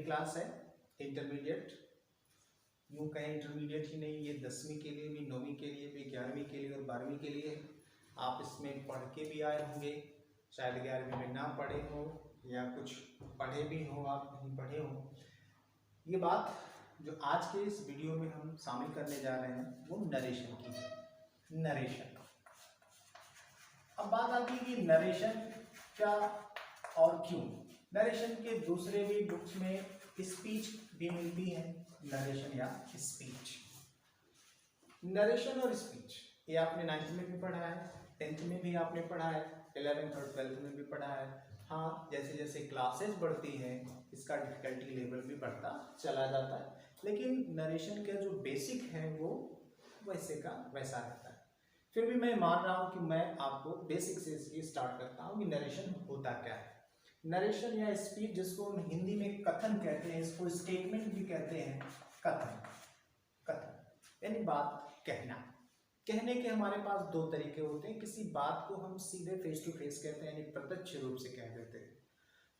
Class है intermediate, यूँ कहें इंटरमीडिएट ही नहीं, ये 10वीं के लिए भी, 9वीं के लिए भी, 11वीं के लिए और 12वीं के लिए। आप इसमें पढ़ के भी आए होंगे, शायद 11वीं में ना पढ़े हो या कुछ पढ़े भी हो, आप नहीं पढ़े हो। ये बात जो आज के इस वीडियो में हम शामिल करने जा रहे हैं वो नरेशन की है। नरेशन, अब बात आती है कि नरेशन क्या और क्यों। नरेशन के दूसरे भी बुक्स में स्पीच भी मिलती है, नरेशन या स्पीच। नरेशन और स्पीच ये आपने 9th में भी पढ़ा है, 10th में भी आपने पढ़ा है, 11th और 12th में भी पढ़ा है। हाँ, जैसे जैसे क्लासेस बढ़ती हैं इसका डिफिकल्टी लेवल भी बढ़ता चला जाता है, लेकिन नरेशन का जो बेसिक है वो वैसे का वैसा रहता है। फिर भी मैं मान रहा हूँ कि मैं आपको बेसिक से इसकी स्टार्ट करता हूँ कि नरेशन होता क्या है। नरेशन या स्पीच, जिसको हम हिंदी में कथन कहते हैं, इसको स्टेटमेंट भी कहते हैं। कथन, कथन यानी बात कहना। कहने के हमारे पास दो तरीके होते हैं। किसी बात को हम सीधे फेस टू फेस कहते हैं, यानी प्रत्यक्ष रूप से कह देते हैं,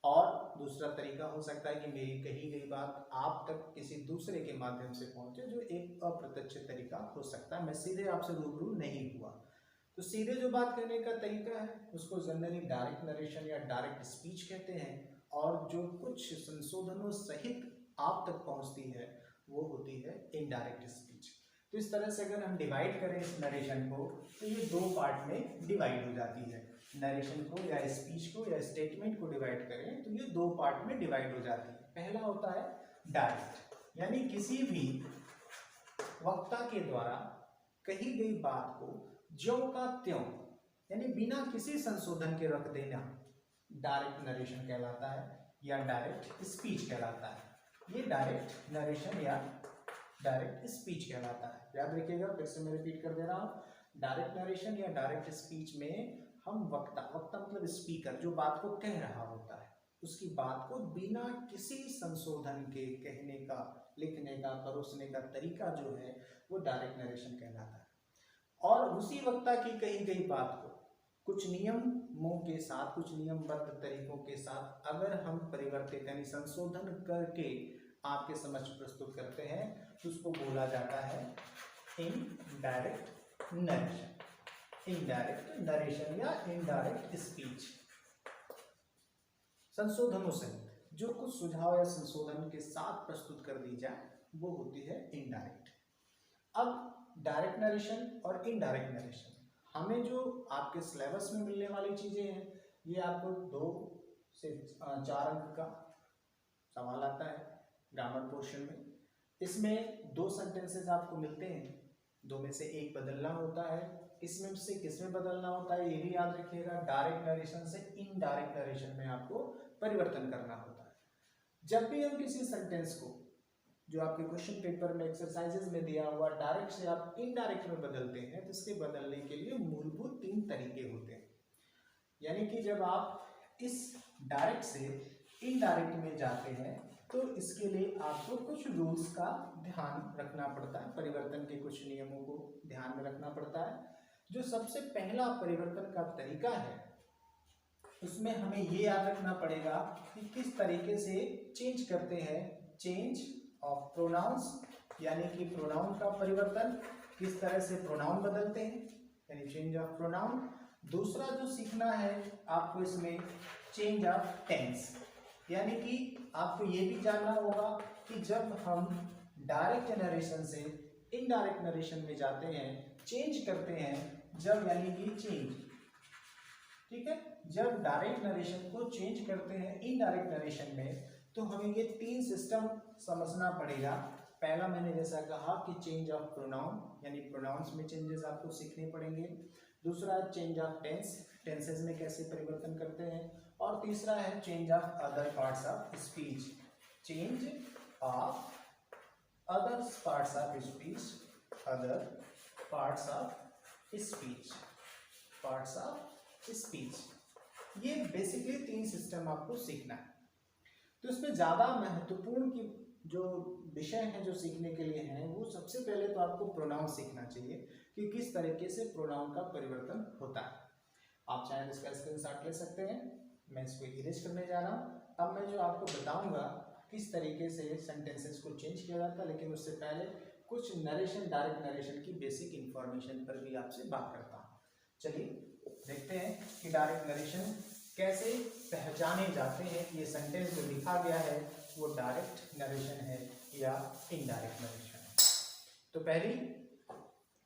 और दूसरा तरीका हो सकता है कि मेरी कही गई बात आप तक किसी दूसरे के माध्यम से पहुंचे, जो एक अप्रत्यक्ष तरीका हो सकता है। मैं सीधे आपसे रूबरू नहीं हुआ, तो सीधे जो बात करने का तरीका है उसको जनरली डायरेक्ट नरेशन या डायरेक्ट स्पीच कहते हैं, और जो कुछ संशोधनों सहित आप तक पहुंचती है वो होती है इनडायरेक्ट स्पीच। तो इस तरह से अगर हम डिवाइड करें इस नरेशन को, तो ये दो पार्ट में डिवाइड हो जाती है। नरेशन को या स्पीच को या स्टेटमेंट को डिवाइड करें तो ये दो पार्ट में डिवाइड हो जाती है। पहला होता है डायरेक्ट, यानी किसी भी वक्ता के द्वारा कही गई बात को ज्यों का त्यों, यानी बिना किसी संशोधन के रख देना, डायरेक्ट नरेशन कहलाता है या डायरेक्ट स्पीच कहलाता है। ये डायरेक्ट नरेशन या डायरेक्ट स्पीच कहलाता है। याद रखिएगा, फिर से मैं रिपीट कर दे रहा हूँ, डायरेक्ट नरेशन या डायरेक्ट स्पीच में हम वक्ता, वक्ता मतलब स्पीकर, जो बात को कह रहा होता है, उसकी बात को बिना किसी संशोधन के कहने का, लिखने का, परोसने का तरीका जो है वो डायरेक्ट नरेशन कहलाता है। और उसी वक्ता की कही गई बात को कुछ नियमों के साथ, कुछ नियमबद्ध तरीकों के साथ अगर हम परिवर्तित यानी संशोधन करके आपके समक्ष प्रस्तुत करते हैं तो उसको बोला जाता है इनडायरेक्ट नरेशन। इनडायरेक्ट नरेशन या इनडायरेक्ट स्पीच। संशोधनों से जो कुछ सुझाव या संशोधन के साथ प्रस्तुत कर दी जाए वो होती है इनडायरेक्ट। अब डायरेक्ट नरेशन और इनडायरेक्ट नरेशन, हमें जो आपके सिलेबस में मिलने वाली चीजें हैं, ये आपको 2 से 4 अंक का सवाल आता है ग्रामर पोर्शन में। इसमें 2 सेंटेंसेस आपको मिलते हैं, 2 में से एक बदलना होता है। इसमें से किसमें बदलना होता है ये भी याद रखिएगा, डायरेक्ट नरेशन से इनडायरेक्ट नरेशन में आपको परिवर्तन करना होता है। जब भी हम किसी सेंटेंस को, जो आपके क्वेश्चन पेपर में एक्सरसाइजेज में दिया हुआ, डायरेक्ट से आप इनडायरेक्ट में बदलते हैं, तो इसके बदलने के लिए मूलभूत 3 तरीके होते हैं। यानी कि जब आप इस डायरेक्ट से इनडायरेक्ट में जाते हैं तो इसके लिए आपको कुछ रूल्स का ध्यान रखना पड़ता है, परिवर्तन के कुछ नियमों को ध्यान में रखना पड़ता है। जो सबसे पहला परिवर्तन का तरीका है उसमें हमें ये याद रखना पड़ेगा कि किस तरीके से चेंज करते हैं। चेंज ऑफ प्रोनाउंस, यानी कि प्रोनाउन का परिवर्तन, किस तरह से प्रोनाउन बदलते हैं, यानी चेंज ऑफ प्रोनाउन। दूसरा जो सीखना है आपको इसमें, चेंज ऑफ टेंस, यानी कि आपको ये भी जानना होगा कि जब हम डायरेक्ट नरेशन से इनडायरेक्ट नरेशन में जाते हैं, चेंज करते हैं, जब यानी कि चेंज, ठीक है, जब डायरेक्ट नरेशन को चेंज करते हैं इनडायरेक्ट नरेशन में, तो हमें ये 3 सिस्टम समझना पड़ेगा। पहला मैंने जैसा कहा कि चेंज ऑफ प्रोनाउन, यानी प्रोनाउंस में चेंजेस आपको सीखने पड़ेंगे। दूसरा चेंज ऑफ टेंस, टेंसेस में कैसे परिवर्तन करते हैं। और तीसरा है change of other parts of speech, change of other parts of speech, other parts of speech, parts of speech. ये बेसिकली 3 सिस्टम आपको सीखना है। तो इसमें ज़्यादा महत्वपूर्ण की जो विषय हैं जो सीखने के लिए हैं, वो सबसे पहले तो आपको प्रोनाउन सीखना चाहिए कि किस तरीके से प्रोनाउन का परिवर्तन होता है। आप चाहे इसका स्क्रीनशॉट ले सकते हैं, मैं इसको इरेज करने जा रहा हूँ। अब मैं जो आपको बताऊंगा इस तरीके से सेंटेंसेस को चेंज किया जाता है। लेकिन उससे पहले कुछ नरेशन, डायरेक्ट नरेशन की बेसिक इंफॉर्मेशन पर भी आपसे बात करता हूँ। चलिए देखते हैं कि डायरेक्ट नरेशन कैसे पहचाने जाते हैं कि ये सेंटेंस जो लिखा गया है वो डायरेक्ट नरेशन है या इनडायरेक्ट नरेशन है। तो पहली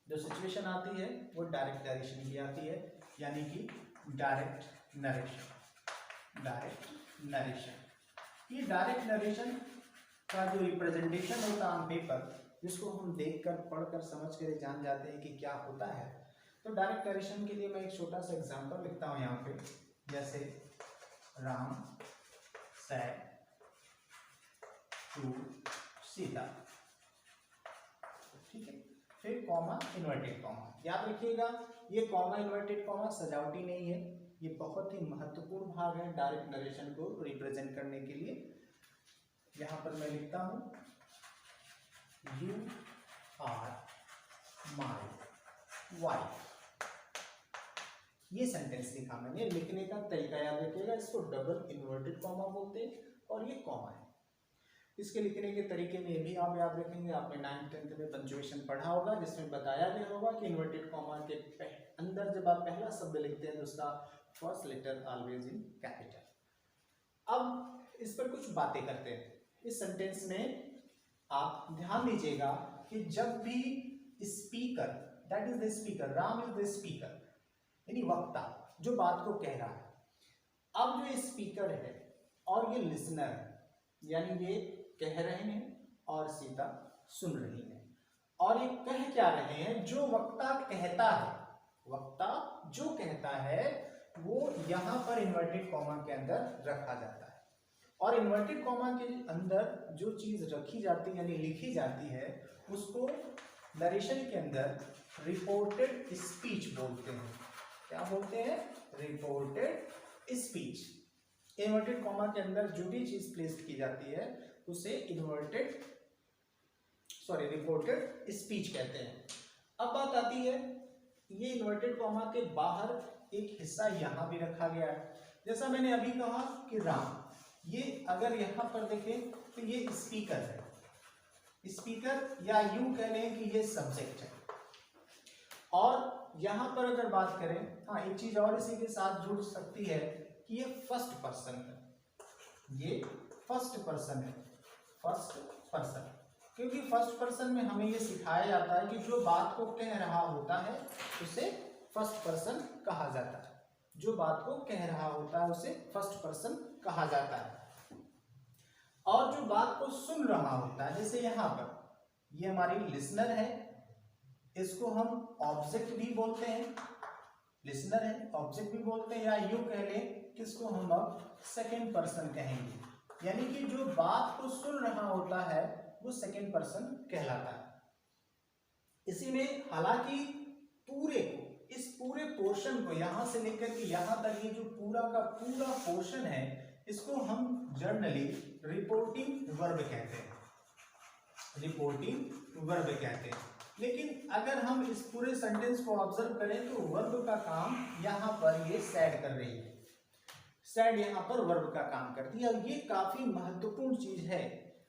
जो सिचुएशन आती है वो डायरेक्ट नरेशन की आती है, यानी कि डायरेक्ट नरेशन। डायरेक्ट नरेशन, ये डायरेक्ट नरेशन का जो रिप्रेजेंटेशन होता है ऑन पेपर, जिसको हम देखकर पढ़कर समझ कर जान जाते हैं कि क्या होता है। तो डायरेक्ट नरेशन के लिए मैं एक छोटा सा एग्जांपल लिखता हूँ यहाँ पे, जैसे राम सेड टू सीता, ठीक है। फिर कॉमा, इन्वर्टेड कॉमा, याद रखिएगा ये कॉमा इन्वर्टेड कॉमा सजावटी नहीं है, ये बहुत ही महत्वपूर्ण भाग है डायरेक्ट नरेशन को रिप्रेजेंट करने के लिए। यहाँ पर मैं लिखता हूँ यू आर माई वाइफ, ये सेंटेंस लिखा मैंने। लिखने का तरीका याद रखिएगा, इसको डबल इन्वर्टेड कॉमा बोलते हैं और ये कॉमा है। इसके लिखने के तरीके में ये भी आप याद रखेंगे, आपने 9th 10th में पंक्चुएशन पढ़ा होगा, जिसमें बताया गया होगा कि इन्वर्टेड कॉमा के अंदर जब आप पहला शब्द लिखते हैं तो उसका first letter always in capital. अब इस पर कुछ बातें करते हैं। इस सेंटेंस में आप ध्यान दीजिएगा कि जब भी speaker, that is the speaker, Ram is the speaker, यानी वक्ता जो बात को कह रहा है, अब जो स्पीकर है और ये लिसनर है, यानी ये कह रहे हैं और सीता सुन रही है, और ये कह क्या रहे हैं, जो वक्ता कहता है, वक्ता जो कहता है वो यहाँ पर इन्वर्टेड कॉमा के अंदर रखा जाता है। और इन्वर्टेड कॉमा के अंदर जो चीज रखी जाती है यानी लिखी जाती है उसको नरेशन के अंदर रिपोर्टेड स्पीच बोलते हैं। क्या बोलते हैं? Reported speech. इन्वर्टेड कॉमा के अंदर जो भी चीज प्लेस की जाती है उसे रिपोर्टेड स्पीच कहते हैं। अब बात आती है, ये इन्वर्टेड कॉमा के बाहर एक हिस्सा यहां भी रखा गया है। जैसा मैंने अभी कहा कि राम, ये अगर यहां पर देखें तो ये स्पीकर है, स्पीकर या यूं कह लें कि ये सब्जेक्ट है। और यहां पर अगर बात करें, हाँ एक चीज और इसी के साथ जुड़ सकती है कि ये फर्स्ट पर्सन है, ये फर्स्ट पर्सन है, फर्स्ट पर्सन, क्योंकि फर्स्ट पर्सन में हमें ये सिखाया जाता है कि जो बात को कह रहा होता है उसे फर्स्ट पर्सन कहा जाता है, जो बात को कह रहा होता है उसे फर्स्ट पर्सन कहा जाता है। और जो बात को सुन रहा होता है, जैसे यहाँ पर ये हमारी लिसनर है, इसको हम ऑब्जेक्ट भी बोलते हैं, लिसनर है ऑब्जेक्ट भी बोलते हैं, या यूं कह लें किसको हम अब सेकेंड पर्सन कहेंगे, यानी कि जो बात को सुन रहा होता है वो सेकेंड पर्सन कहलाता है। इसी में हालांकि पूरे को, इस पूरे पोर्शन को यहां से लेकर के यहां तक ये जो पूरा का पूरा पोर्शन है इसको हम जर्नली रिपोर्टिंग वर्ब कहते हैं, रिपोर्टिंग वर्ब कहते हैं। लेकिन अगर हम इस पूरे सेंटेंस को ऑब्जर्व करें तो वर्ब का काम यहाँ पर ये सैड कर रही है, सैड यहाँ पर वर्ब का काम करती है, और ये काफी महत्वपूर्ण चीज है,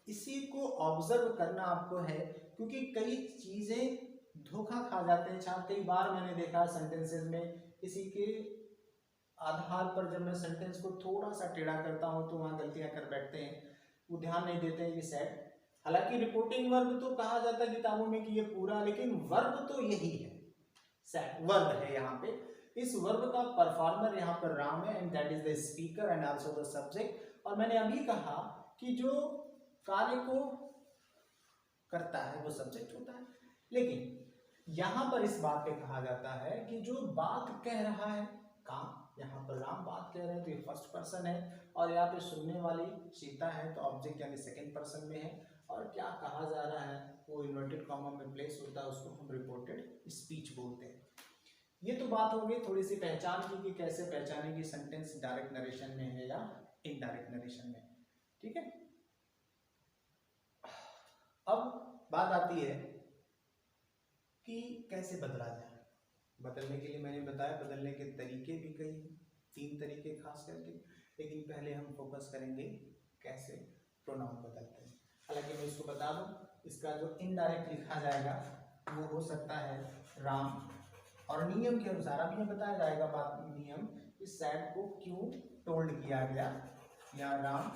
इसी को ऑब्जर्व करना आपको है, क्योंकि कई चीजें धोखा खा जाते हैं। कई बार मैंने देखा सेंटेंसेस में इसी के आधार पर जब मैं सेंटेंस को थोड़ा सा टेढ़ा करता हूं तो वहां गलतियां कर बैठते हैं, वो ध्यान नहीं देते हैं ये सैड। हालांकि रिपोर्टिंग वर्ब तो कहा जाता है किताबों में कि ये पूरा, लेकिन वर्ब तो यही है, सैड वर्ब है यहाँ पे। इस वर्ब का परफॉर्मर यहाँ पर राम है, and that is the speaker and also the subject. और मैंने अभी कहा कि जो कार्य को करता है वो सब्जेक्ट होता है, लेकिन यहां पर इस बात पे कहा जाता है कि जो बात कह रहा है, काम यहाँ पर राम बात कह रहे हैं तो ये फर्स्ट पर्सन है, और यहाँ पे सुनने वाली सीता है तो ऑब्जेक्ट यानी सेकंड पर्सन में है, और क्या कहा जा रहा है वो इन्वर्टेड कॉमा में प्लेस होता है, उसको हम रिपोर्टेड स्पीच बोलते हैं। ये तो बात हो गई थोड़ी सी पहचान की कि कैसे पहचाने कि सेंटेंस डायरेक्ट नरेशन में है या इनडायरेक्ट नरेशन में, ठीक है। अब बात आती है कि कैसे बदला जाए। बदलने के लिए मैंने बताया बदलने के तरीके भी कई, 3 तरीके खास करके, लेकिन पहले हम फोकस करेंगे कैसे प्रोनाउन बदलते हैं। हालांकि मैं इसको बता दूं, इसका जो इनडायरेक्ट लिखा जाएगा वो हो सकता है राम, और नियम के अनुसार अभी ये बताया जाएगा बात, नियम इस सैड को क्यों टोल्ड किया गया, या राम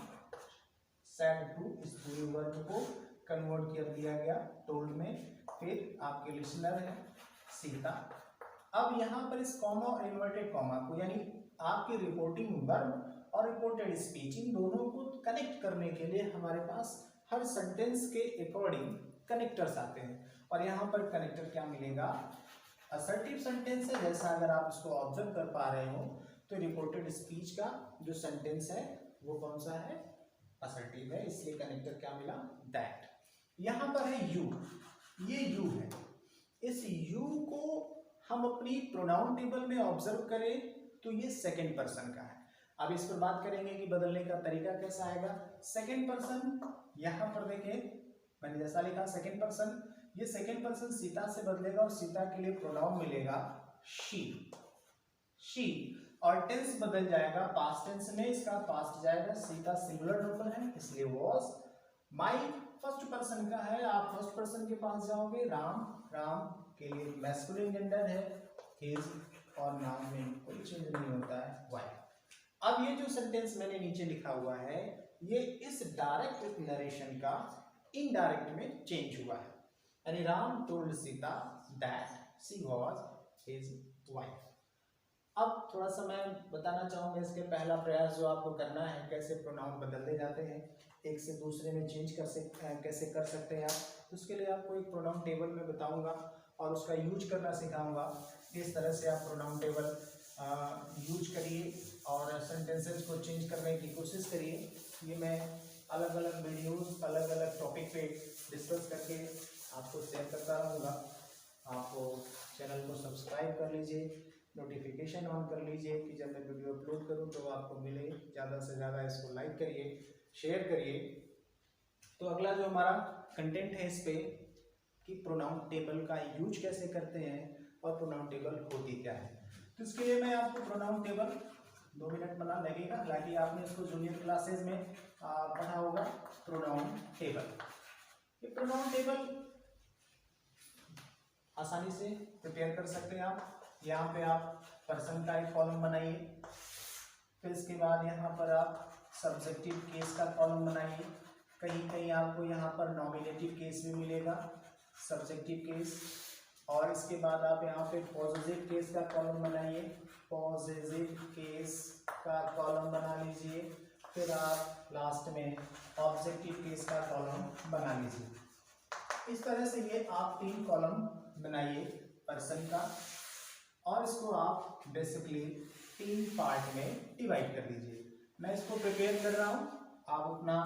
सैड टू, इस पूरे वर्ड को कन्वर्ट कर दिया गया टोल्ड में। फिर आपके लिसनर है सीता। अब यहाँ पर इस कॉमा और इन्वर्टेड कॉमा को, यानी आपकी रिपोर्टिंग वर्ब और रिपोर्टेड स्पीच, इन दोनों को कनेक्ट करने के लिए हमारे पास हर सेंटेंस के अकॉर्डिंग कनेक्टर्स आते हैं। और यहाँ पर कनेक्टर क्या मिलेगा, असर्टिव सेंटेंस है, जैसा अगर आप इसको ऑब्जर्व कर पा रहे हो तो रिपोर्टेड स्पीच का जो सेंटेंस है वो कौन सा है, असर्टिव है, इसलिए कनेक्टर क्या मिला, दैट। यहाँ पर है यू, ये यू है, इस यू को हम अपनी प्रोनाउन टेबल में ऑब्जर्व करें तो ये सेकंड पर्सन का है। अब इस पर बात करेंगे कि बदलने का तरीका कैसा आएगा। सेकंड पर्सन, यहाँ पर देखें मैंने जैसा लिखा सेकंड पर्सन, ये सेकंड पर्सन सीता से बदलेगा और सीता के लिए प्रोनाउन मिलेगा शी, शी। और टेंस बदल जाएगा, पास्ट टेंस में इसका पास्ट जाएगा, सीता सिंगुलर नंबर है इसलिए वॉज। माई फर्स्ट पर्सन का है, आप फर्स्ट पर्सन के पास जाओगे, राम, राम के लिए मैस्कुलिन जेंडर है हिज, और नाम में कोई चेंज नहीं होता है, वाई। अब ये जो सेंटेंस मैंने नीचे लिखा हुआ है ये इस डायरेक्ट नरेशन का इनडायरेक्ट में चेंज हुआ है, यानी Ram told Sita that she was his wife. अब थोड़ा सा मैं बताना चाहूँगा इसके पहला प्रयास जो आपको करना है, कैसे प्रोनाउन बदलते जाते हैं, एक से दूसरे में चेंज कैसे कर सकते हैं आप। उसके लिए आपको एक प्रोनाउन टेबल में बताऊंगा और उसका यूज करना सिखाऊंगा। किस तरह से आप प्रोनाउन टेबल यूज करिए और सेंटेंसेस को चेंज करने की कोशिश करिए। ये मैं अलग अलग वीडियोस अलग अलग टॉपिक पे डिस्कस करके आपको शेयर करता रहूँगा। आप चैनल को सब्सक्राइब कर लीजिए, नोटिफिकेशन ऑन कर लीजिए कि जब मैं वीडियो अपलोड करूं तो आपको मिले। ज़्यादा से ज़्यादा इसको लाइक करिए, शेयर करिए। तो अगला जो हमारा कंटेंट है इस पे कि प्रोनाउन टेबल का यूज कैसे करते हैं और प्रोनाउन टेबल होती क्या है। तो इसके लिए मैं आपको प्रोनाउन टेबल 2 मिनट बना लगेगा, हालांकि आपने इसको जूनियर क्लासेज में पढ़ा होगा। प्रोनाउन टेबल, ये प्रोनाउन टेबल आसानी से प्रिपेयर कर सकते हैं आप। यहाँ पे आप पर्सन का एक कॉलम बनाइए, फिर इसके बाद यहाँ पर आप सब्जेक्टिव केस का कॉलम बनाइए। कहीं कहीं आपको यहाँ पर नॉमिनेटिव केस भी मिलेगा, सब्जेक्टिव केस। और इसके बाद आप यहाँ पे पॉजिटिव केस का कॉलम बनाइए, पॉजिटिव केस का कॉलम बना लीजिए। फिर आप लास्ट में ऑब्जेक्टिव केस का कॉलम बना लीजिए। इस तरह से ये आप 3 कॉलम बनाइए पर्सन का, और इसको आप बेसिकली 3 पार्ट में डिवाइड कर दीजिए। मैं इसको प्रिपेयर कर रहा हूँ, आप अपना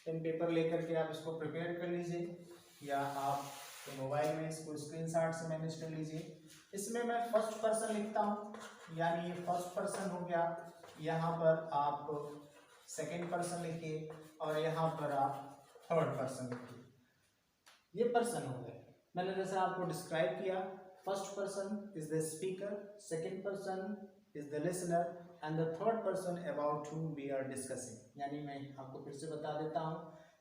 पेन पेपर लेकर के आप इसको प्रिपेयर कर लीजिए, या आप तो मोबाइल में इसको स्क्रीनशॉट से मैनेज कर लीजिए। इसमें मैं फर्स्ट पर्सन लिखता हूँ, यानी ये फर्स्ट पर्सन हो गया। यहाँ पर आप सेकेंड पर्सन लिखिए और यहाँ पर आप थर्ड पर्सन लिखिए। ये पर्सन हो गए, मैंने जैसे आपको डिस्क्राइब किया। First person is the speaker, second person is the listener and the third person about whom we are discussing। यानी मैं आपको फिर से बता देता हूँ,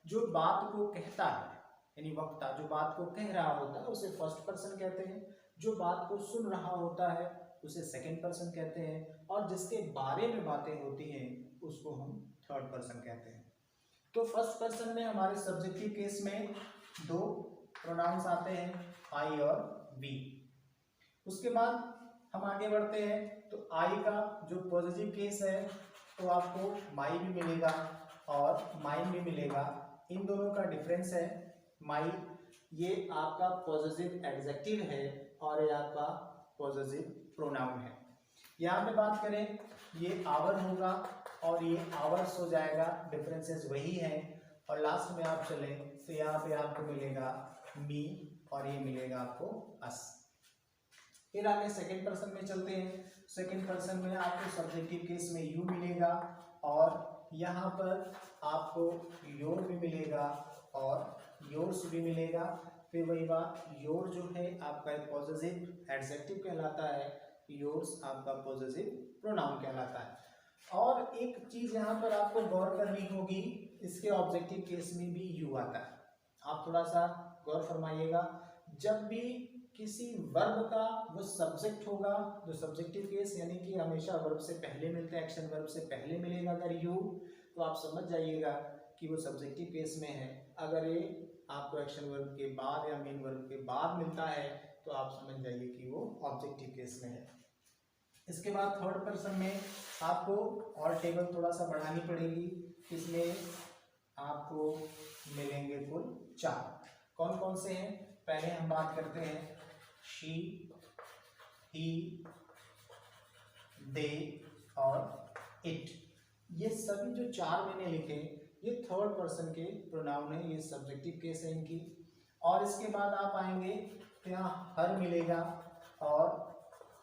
जो बात को कहता है यानी वक्ता जो बात को कह रहा होता है उसे फर्स्ट पर्सन कहते हैं, जो बात को सुन रहा होता है उसे सेकेंड पर्सन कहते हैं, और जिसके बारे में बातें होती हैं उसको हम थर्ड पर्सन कहते हैं। तो फर्स्ट पर्सन में हमारे सब्जेक्टिव केस में 2 प्रोनाउंस आते हैं, आई और वी। उसके बाद हम आगे बढ़ते हैं तो आई का जो पॉजिटिव केस है तो आपको माई भी मिलेगा और माइन भी मिलेगा। इन दोनों का डिफरेंस है, माई ये आपका पॉजिटिव एडजेक्टिव है और ये आपका पॉजिटिव प्रोनाउन है। यहाँ पे बात करें ये आवर होगा और ये आवर्स हो जाएगा, डिफरेंसेस वही हैं। और लास्ट में आप चलें तो यहाँ पे आपको मिलेगा मी और ये मिलेगा आपको अस। फिर आगे सेकेंड पर्सन में चलते हैं। सेकेंड पर्सन में आपको सब्जेक्टिव केस में यू मिलेगा और यहाँ पर आपको योर भी मिलेगा और योर्स भी मिलेगा। फिर वही बात, योर जो है आपका एक पॉजिटिव एडजेक्टिव कहलाता है, योर्स आपका पॉजिटिव प्रोनाउन कहलाता है। और एक चीज यहाँ पर आपको गौर करनी होगी इसके ऑब्जेक्टिव केस में भी यू आता है। आप थोड़ा सा गौर फरमाइएगा, जब भी किसी वर्ब का वो सब्जेक्ट होगा, जो सब्जेक्टिव केस यानी कि हमेशा वर्ब से पहले मिलता है, एक्शन वर्ब से पहले मिलेगा अगर यू, तो आप समझ जाइएगा कि वो सब्जेक्टिव केस में है। अगर ये आपको एक्शन वर्ब के बाद या मेन वर्ब के बाद मिलता है तो आप समझ जाइए कि वो ऑब्जेक्टिव केस में है। इसके बाद थर्ड पर्सन में आपको और टेबल थोड़ा सा बढ़ानी पड़ेगी, इसमें आपको मिलेंगे कुल 4। कौन कौन से हैं? पहले हम बात करते हैं शी, ही, दे और इट। ये सभी जो 4 मैंने लिखे ये थर्ड पर्सन के प्रोनाउन है, ये सब्जेक्टिव केस है इनकी। और इसके बाद आप आएंगे तो यहाँ हर मिलेगा और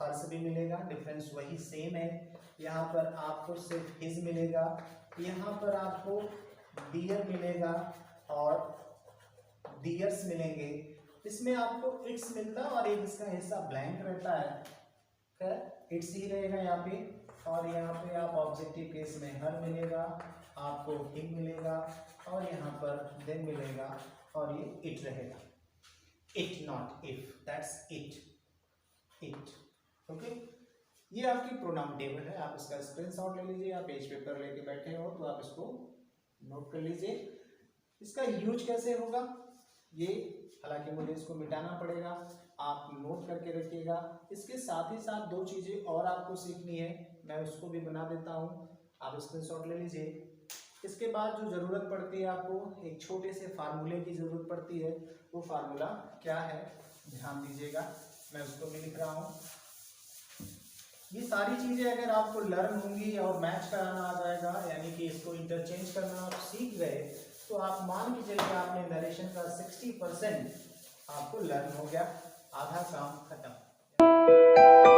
हर्ष भी मिलेगा, डिफरेंस वही सेम है। यहाँ पर आपको सिर्फ हिज मिलेगा, यहाँ पर आपको डियर मिलेगा और डियर्स मिलेंगे। इसमें आपको इट्स मिलता है और एक इसका हिस्सा ब्लैंक रहता है, इट्स ही रहेगा यहाँ पे। और यहाँ पे आप ऑब्जेक्टिव केस में हर मिलेगा, आपको हिम मिलेगा और यहाँ पर देन मिलेगा और ये इट रहेगा। It not if, that's it. Okay, ये आपकी प्रोनाउन टेबल है। आप इसका स्क्रीनशॉट ले लीजिए, आप पेज पेपर लेके बैठे हो तो आप इसको नोट कर लीजिए। इसका यूज कैसे होगा ये, हालांकि मुझे इसको मिटाना पड़ेगा, आप नोट करके रखिएगा। इसके साथ ही साथ 2 चीजें और आपको सीखनी है, मैं उसको भी बना देता हूँ, आप स्क्रीनशॉट ले लीजिए। इसके बाद जो जरूरत पड़ती है आपको, एक छोटे से फार्मूले की जरूरत पड़ती है। वो फार्मूला क्या है ध्यान दीजिएगा, मैं उसको भी लिख रहा हूँ। ये सारी चीजें अगर आपको लर्न होंगी और मैच कराना आ जाएगा, यानी कि इसको इंटरचेंज करना आप सीख गए, तो आप मान के चलिए आपने नरेशन का 60% आपको लर्न हो गया, आधा काम खत्म।